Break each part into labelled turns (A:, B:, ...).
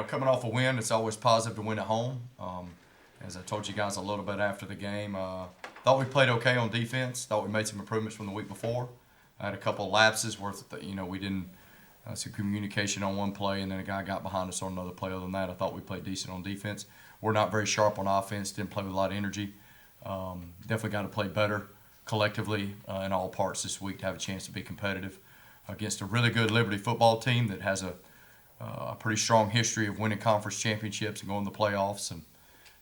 A: coming off a win, it's always positive to win at home. As I told you guys a little bit after the game, thought we played okay on defense. Thought we made some improvements from the week before. I had a couple of lapses where we didn't some communication on one play, and then a guy got behind us on another play. Other than that, I thought we played decent on defense. We're not very sharp on offense. Didn't play with a lot of energy. Definitely got to play better collectively in all parts this week to have a chance to be competitive against a really good Liberty football team that has a pretty strong history of winning conference championships and going to the playoffs,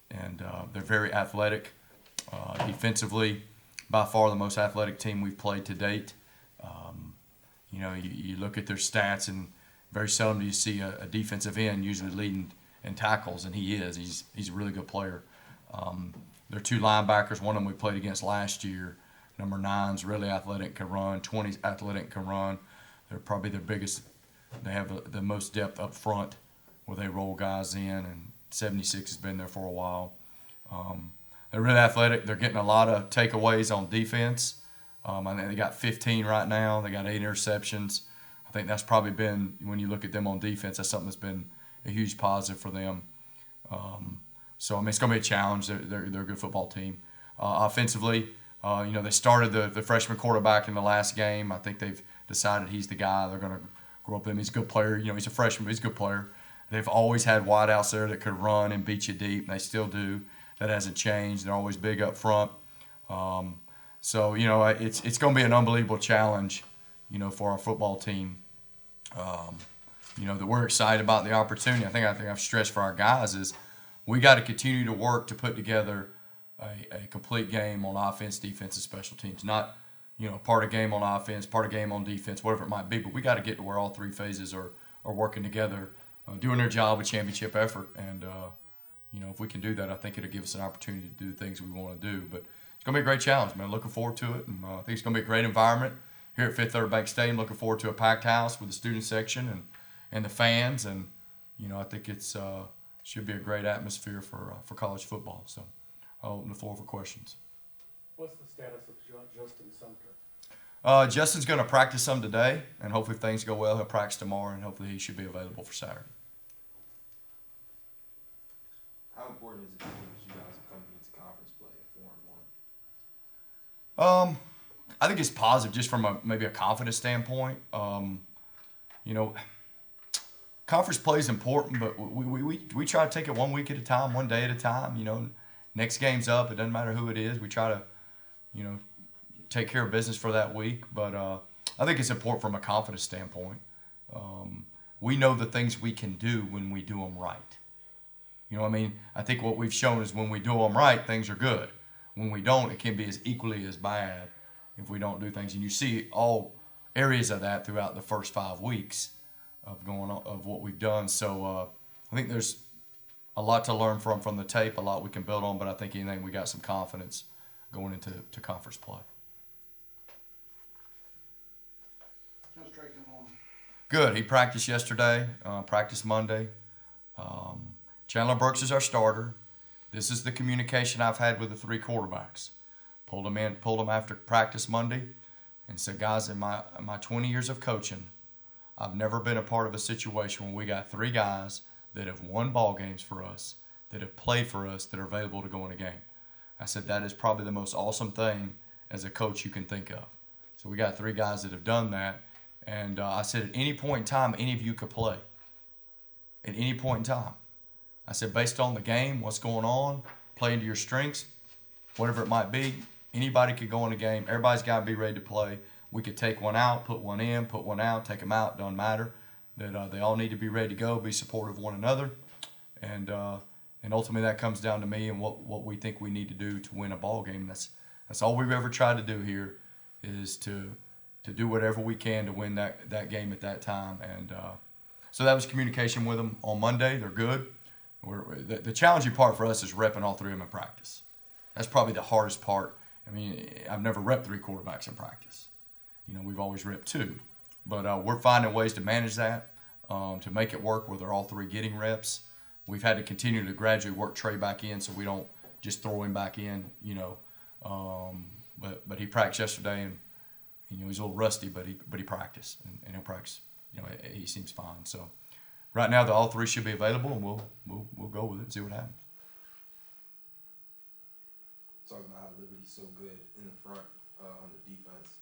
A: and they're very athletic. Defensively, by far the most athletic team we've played to date. You look at their stats, and very seldom do you see a defensive end usually leading in tackles, and he is. He's a really good player. Their two linebackers, one of them we played against last year, number 9's really athletic, can run. 20's athletic, can run. They're probably their biggest. They have the most depth up front where they roll guys in, and 76 has been there for a while. They're really athletic. They're getting a lot of takeaways on defense. I think they got 15 right now. They got 8 interceptions. I think that's probably been, when you look at them on defense, that's something that's been a huge positive for them. So, it's going to be a challenge. They're a good football team. Offensively, they started the freshman quarterback in the last game. I think they've decided he's the guy. They're going to grow up with him. He's a good player. He's a freshman, but he's a good player. They've always had wideouts there that could run and beat you deep, and they still do. That hasn't changed. They're always big up front. It's going to be an unbelievable challenge, for our football team. That we're excited about the opportunity. I think I've stressed for our guys is we got to continue to work to put together a complete game on offense, defense, and special teams. Not, part of game on offense, part of game on defense, whatever it might be. But we got to get to where all three phases are working together, doing their job with championship effort. And, if we can do that, I think it'll give us an opportunity to do the things we want to do. But it's going to be a great challenge, man. Looking forward to it. And I think it's going to be a great environment here at Fifth Third Bank Stadium. Looking forward to a packed house with the student section and the fans. And, I think it's should be a great atmosphere for college football. So I'll open the floor for questions.
B: What's the status of Justin Sumter?
A: Justin's going to practice some today, and hopefully if things go well, he'll practice tomorrow, and hopefully he should be available for Saturday.
C: How important is it that you guys have come into conference play at 4-1?
A: I think it's positive just from maybe a confidence standpoint. Conference play is important, but we try to take it 1 week at a time, 1 day at a time. Next game's up. It doesn't matter who it is. We try to, take care of business for that week. But I think it's important from a confidence standpoint. We know the things we can do when we do them right. I think what we've shown is when we do them right, things are good. When we don't, it can be as equally as bad if we don't do things. And you see all areas of that throughout the first 5 weeks of what we've done. So I think there's a lot to learn from the tape, a lot we can build on, but I think anything we got some confidence going into conference play.
B: How's Drake on?
A: Good. He practiced yesterday, practiced Monday. Chandler Burks is our starter. This is the communication I've had with the 3 quarterbacks. Pulled them after practice Monday and said, guys, in my 20 years of coaching, I've never been a part of a situation where we got 3 guys that have won ball games for us, that have played for us, that are available to go in a game. I said, that is probably the most awesome thing as a coach you can think of. So we got 3 guys that have done that. And I said, at any point in time, any of you could play. At any point in time. I said, based on the game, what's going on, play into your strengths, whatever it might be, anybody could go in a game. Everybody's got to be ready to play. We could take one out, put one in, put one out, take them out, doesn't matter. That they all need to be ready to go, be supportive of one another. And ultimately that comes down to me and what we think we need to do to win a ball game. That's all we've ever tried to do here is to do whatever we can to win that game at that time. And so that was communication with them on Monday. They're good. The challenging part for us is repping all 3 of them in practice. That's probably the hardest part. I've never repped 3 quarterbacks in practice. We've always repped 2. But we're finding ways to manage that, to make it work where they're all 3 getting reps. We've had to continue to gradually work Trey back in so we don't just throw him back in, But he practiced yesterday, and he's a little rusty, but he practiced, and he'll practice. He seems fine. So right now, all three should be available, and we'll go with it and see what happens.
C: Talking about how Liberty's so good in the front on the defense.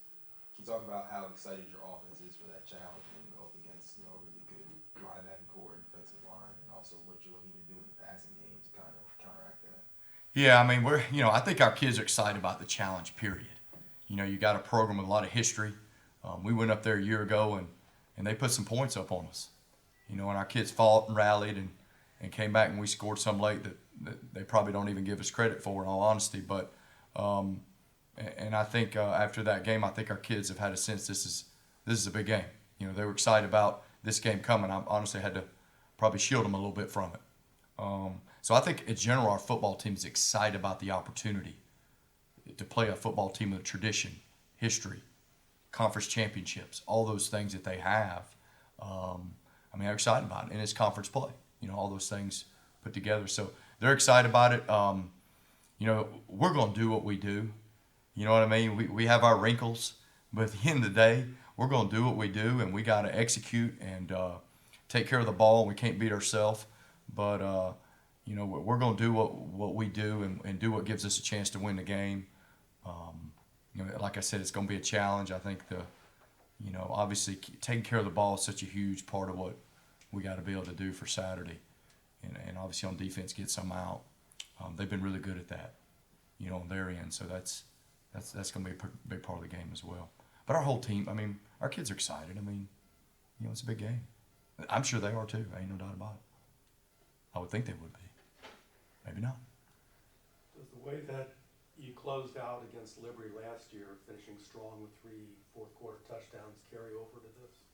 C: Can you talk about how excited your offense is for that challenge and go up against a really good linebacking core and defensive line, and also what you're looking to do in the passing game to kind of counteract that?
A: Yeah, I mean, I think our kids are excited about the challenge, period. You got a program with a lot of history. We went up there a year ago, and they put some points up on us. And our kids fought and rallied and came back, and we scored some late that they probably don't even give us credit for, in all honesty. But and I think after that game, I think our kids have had a sense this is a big game. They were excited about this game coming. I honestly had to probably shield them a little bit from it. So I think in general, our football team is excited about the opportunity to play a football team with tradition, history, conference championships, all those things that they have. They're excited about it, and it's conference play. All those things put together. So they're excited about it. We're going to do what we do. You know what I mean? We have our wrinkles, but at the end of the day, we're going to do what we do, and we got to execute and take care of the ball. We can't beat ourselves, but we're going to do what we do and do what gives us a chance to win the game. Like I said, it's going to be a challenge. I think obviously taking care of the ball is such a huge part of what we got to be able to do for Saturday, and obviously on defense get some out. They've been really good at that, on their end. So that's going to be a big part of the game as well. But our whole team, our kids are excited. It's a big game. I'm sure they are too. Ain't no doubt about it. I would think they would be. Maybe not.
B: Does the way that you closed out against Liberty last year, finishing strong with 3 fourth-quarter touchdowns, carry over to this?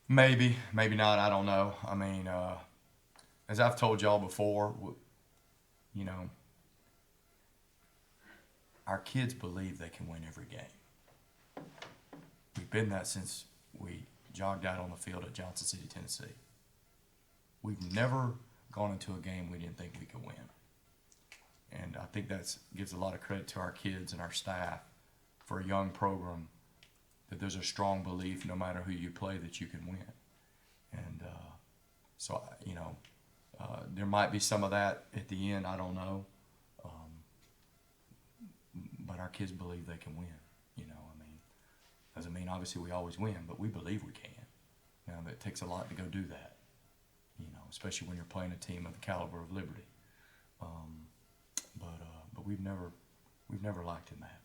A: Maybe not. I don't know. As I've told y'all before, our kids believe they can win every game. We've been that since we jogged out on the field at Johnson City, Tennessee. We've never gone into a game we didn't think we could win. And I think that gives a lot of credit to our kids and our staff for a young program, that there's a strong belief no matter who you play that you can win. And there might be some of that at the end, I don't know. But our kids believe they can win. Doesn't mean obviously we always win, but we believe we can. It takes a lot to go do that, especially when you're playing a team of the caliber of Liberty. But we've never lacked in that.